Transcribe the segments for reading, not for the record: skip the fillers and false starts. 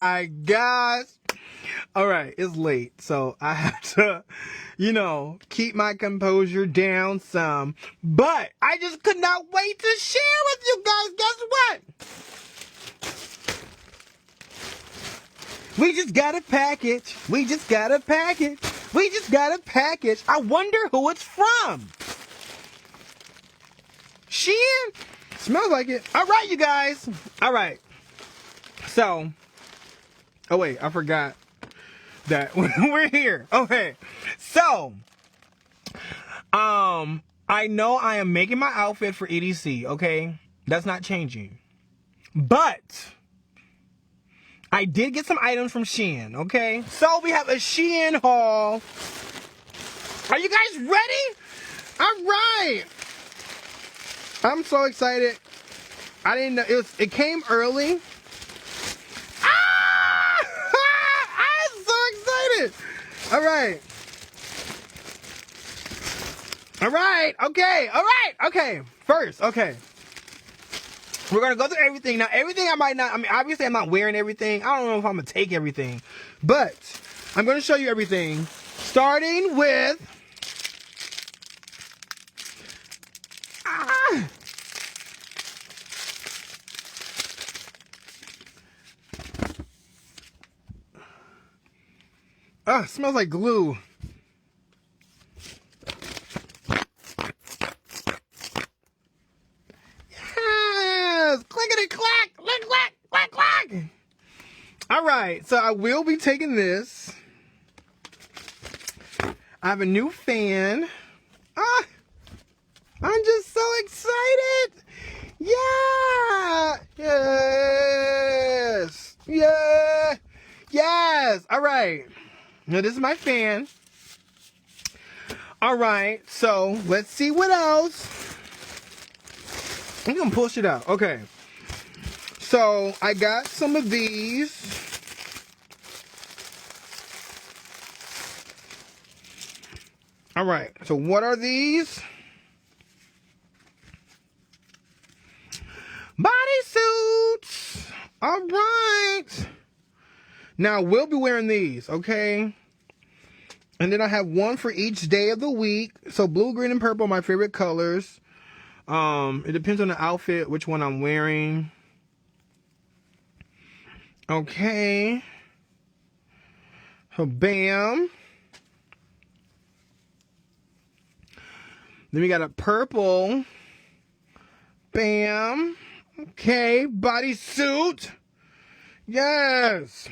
my gosh. All right, it's late, so I have to, keep my composure down some. But I just could not wait to share with you guys. Guess what? We just got a package. We just got a package. We just got a package. I wonder who it's from. Shein? Smells like it. All right, you guys. All right. So, oh wait, I forgot that we're here. Okay. So, I know I am making my outfit for EDC, okay? That's not changing. But I did get some items from Shein, okay? So we have a Shein haul. Are you guys ready? All right. I'm so excited. I didn't know it came early. I'm so excited. All right. Okay. First, okay. We're going to go through everything. Now, everything obviously I'm not wearing everything. I don't know if I'm going to take everything. But I'm going to show you everything. Starting with... it smells like glue. Yes! Clickety-clack! Click-clack! Clack-clack! All right, so I will be taking this. I have a new fan. I'm just so excited! Yeah! Yes! Yeah! Yes! All right. Now, this is my fan. All right, so let's see what else. I'm gonna push it out. Okay. So I got some of these. All right. So what are these? Bodysuits. All right. Now we'll be wearing these, okay? And then I have one for each day of the week. So blue, green, and purple are my favorite colors. It depends on the outfit, which one I'm wearing. Okay. So bam. Then we got a purple. Bam. Okay, bodysuit. Yes.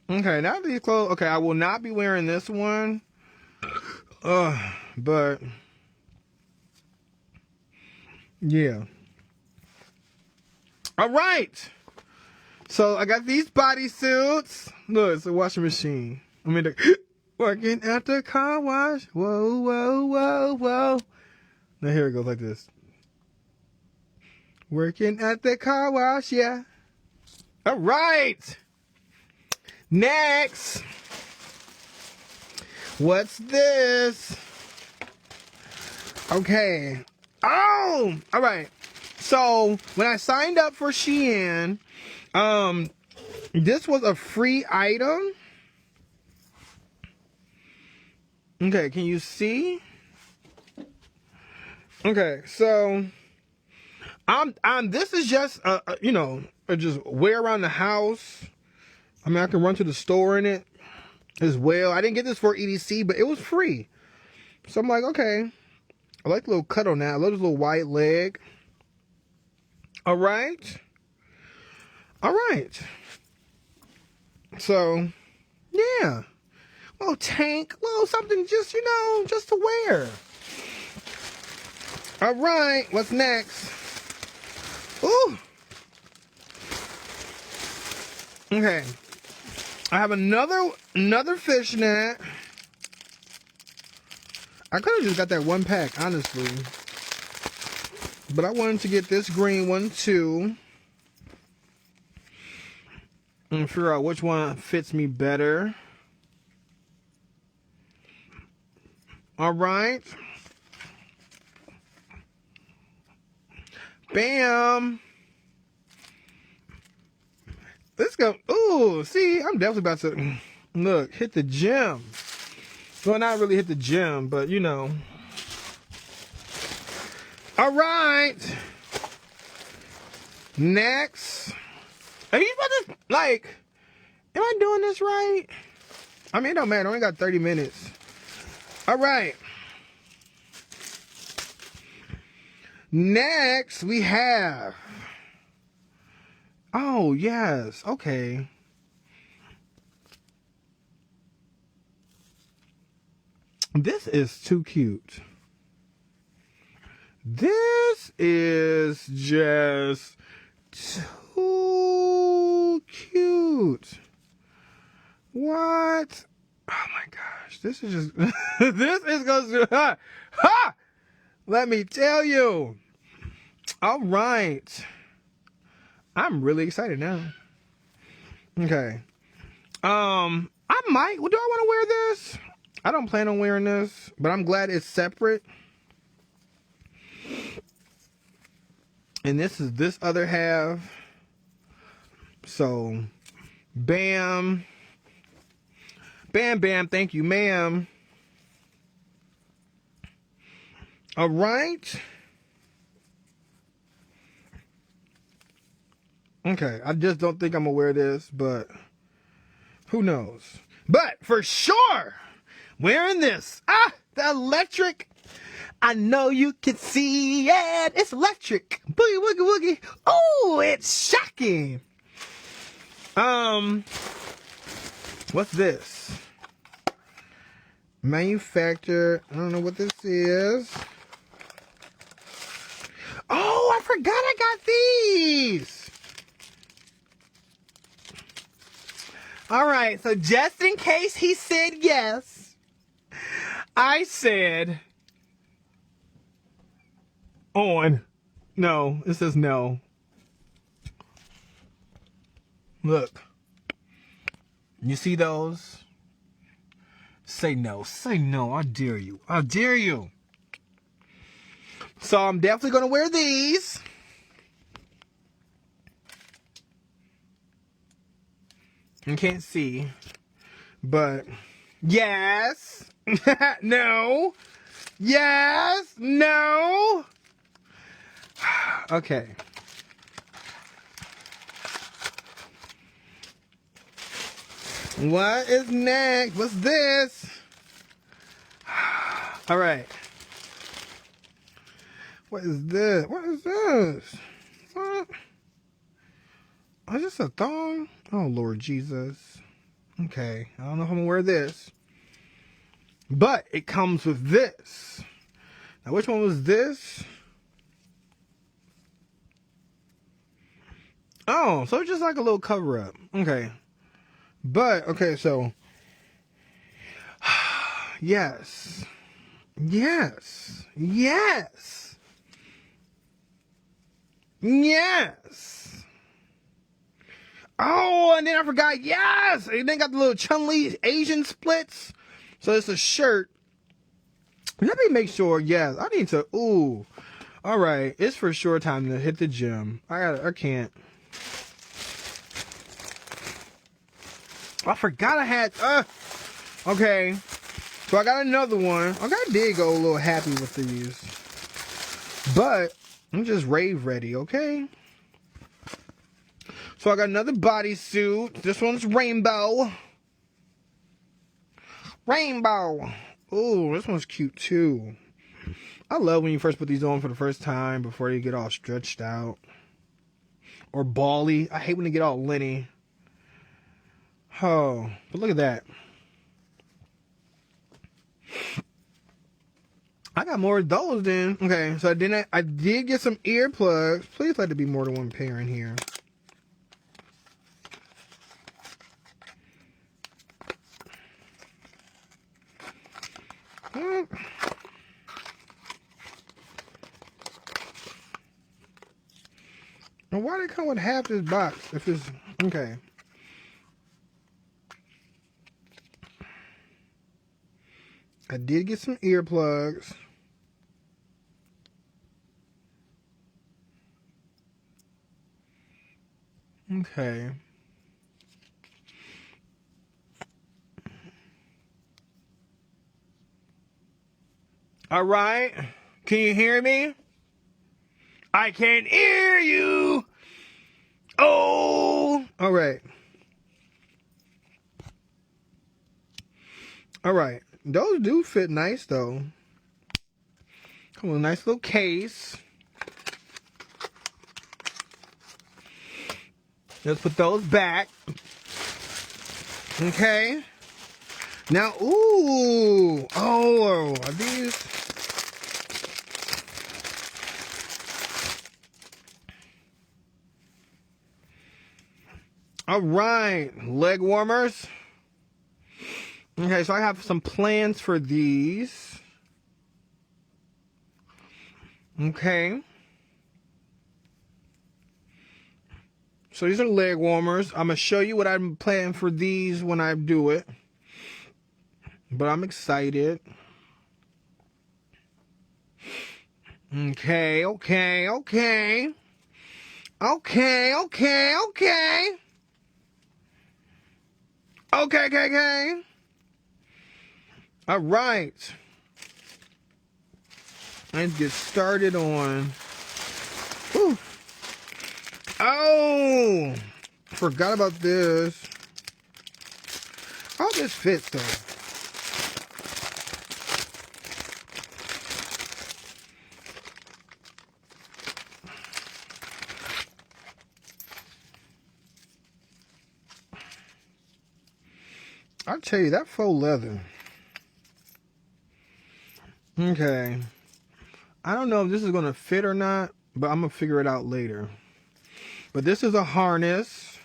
Okay, now these clothes. Okay, I will not be wearing this one. But yeah. All right. So I got these bodysuits. Look, it's a washing machine. I mean, working at the car wash. Whoa, whoa, whoa, whoa. Now here it goes like this. Working at the car wash, yeah. All right. Next. What's this? Okay. Oh, all right. So when I signed up for Shein, this was a free item. Okay, can you see? Okay, so this is just just wear around the house. I mean, I can run to the store in it as well. I didn't get this for EDC, but it was free. So I'm like, okay. I like the little cut on that. I love this little white leg. All right. All right. So, yeah. Little tank, little something just, just to wear. All right. What's next? Ooh. Okay. I have another fishnet. I could have just got that one pack, honestly. But I wanted to get this green one too. And figure out which one fits me better. All right. Bam. This go. Ooh, see, I'm definitely about to look, hit the gym. Well, not really hit the gym, but you know. All right. Next. Are you about to, like, am I doing this right? I mean, it don't matter. I only got 30 minutes. All right. Next, we have. Oh, yes. Okay. This is too cute. This is just too cute. What? Oh my gosh. This is just, this is going to, ha! Let me tell you. All right. I'm really excited now. Okay. I might, do I want to wear this? I don't plan on wearing this, but I'm glad it's separate. And this is this other half. So, bam. Bam, bam. Thank you, ma'am. All right. Okay. I just don't think I'm going to wear this, but who knows? But for sure, wearing this. The electric. I know you can see it. It's electric. Boogie, woogie, woogie. Oh, it's shocking. What's this? Manufacturer. I don't know what this is. Oh, I forgot I got these. All right. So just in case he said yes, I said on. No, it says no. Look. You see those? Say no. Say no. I dare you. I dare you. So I'm definitely going to wear these. You can't see. But yes. No. Yes. No. Okay. What is next? What's this? All right. What is this? What is this? What? Oh, is this a thong? Oh, Lord Jesus. Okay. I don't know if I'm going to wear this. But it comes with this. Now, which one was this? Oh, so it's just like a little cover up. Okay. But, okay, so. Yes. Yes. Yes. Yes. Oh, and then I forgot. Yes. And then got the little Chun-Li Asian splits. So it's a shirt. Let me make sure. Yes. I need to. Ooh. All right. It's for sure time to hit the gym. I can't. I forgot I had. Okay. So I got another one. I did go a little happy with these. But I'm just rave ready, okay? So I got another bodysuit. This one's rainbow. Rainbow. Ooh, this one's cute too. I love when you first put these on for the first time before you get all stretched out. Or bally. I hate when they get all linty. Oh, but look at that. I got more of those then. Okay, so I did get some earplugs. Please let there be more than one pair in here. And why they come with half this box if it's okay? I did get some earplugs. Okay. All right. Can you hear me? I can hear you. Oh. All right. All right. Those do fit nice, though. Come on, nice little case. Let's put those back. Okay. Now, ooh. Oh, are these? All right. Leg warmers. Okay, so I have some plans for these. Okay. So these are leg warmers. I'm going to show you what I'm planning for these when I do it. But I'm excited. Okay. Okay. Okay, okay, okay. Okay. All right. Let's get started on. Whew. Oh, forgot about this. How this fits though. I'll tell you, that faux leather. Okay. I don't know if this is going to fit or not, but I'm going to figure it out later. But this is a harness.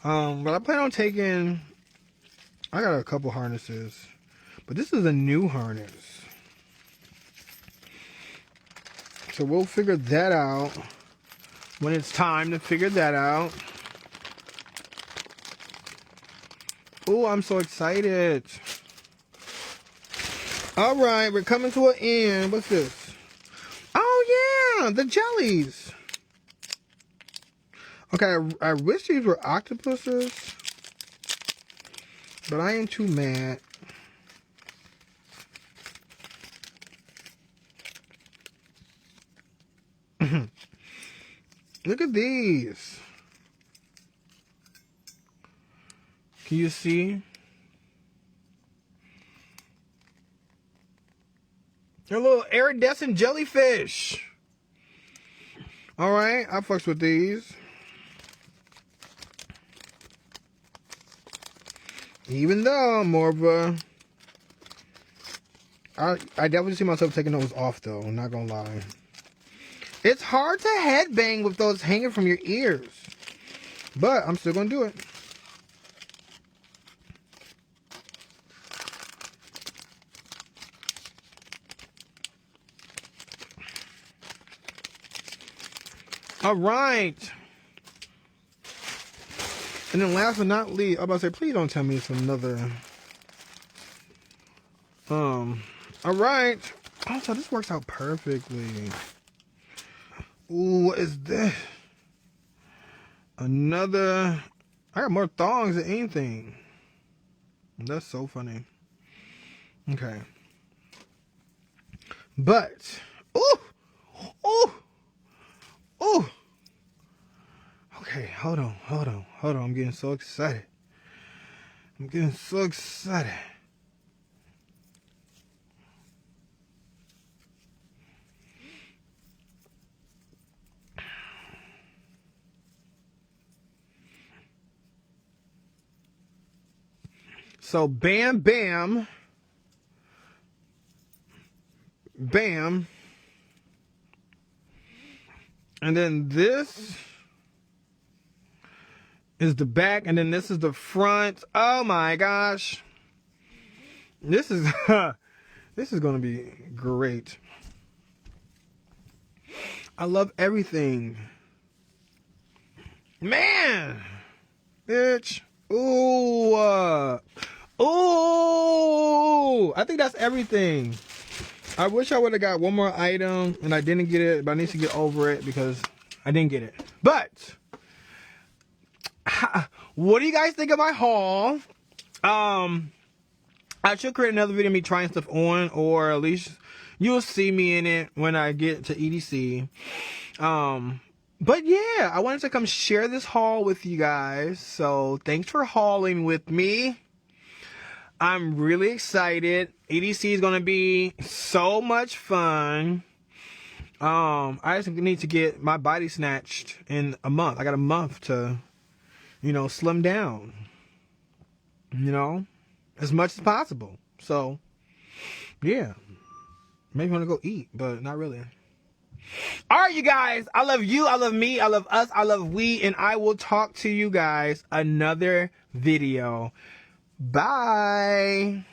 But I plan on taking... I got a couple harnesses. But this is a new harness. So we'll figure that out when it's time to figure that out. Oh, I'm so excited. All right, we're coming to an end. What's this? Oh, yeah, the jellies. Okay, I wish these were octopuses, but I ain't too mad. Look at these. Can you see? They're little iridescent jellyfish. All right, I fucks with these. Even though I'm more of a... I definitely see myself taking those off, though. I'm not gonna lie. It's hard to headbang with those hanging from your ears. But I'm still gonna do it. All right. And then last but not least, I'm about to say, please don't tell me it's another. All right. Oh, so this works out perfectly. Ooh, what is this? Another. I got more thongs than anything. That's so funny. Okay. But, ooh. Okay, hold on. I'm getting so excited. So, bam, bam. Bam. And then this is the back, and then this is the front. Oh my gosh. This is this is gonna be great. I love everything. Man. Bitch. Ooh. Ooh. I think that's everything. I wish I would have got one more item and I didn't get it, but I need to get over it because I didn't get it. But what do you guys think of my haul? I should create another video of me trying stuff on, or at least you'll see me in it when I get to EDC. But yeah, I wanted to come share this haul with you guys. So thanks for hauling with me. I'm really excited. EDC is going to be so much fun. I just need to get my body snatched in a month. I got a month to, slim down, as much as possible. So, yeah. Maybe I want to go eat, but not really. All right, you guys. I love you. I love me. I love us. I love we. And I will talk to you guys another video. Bye.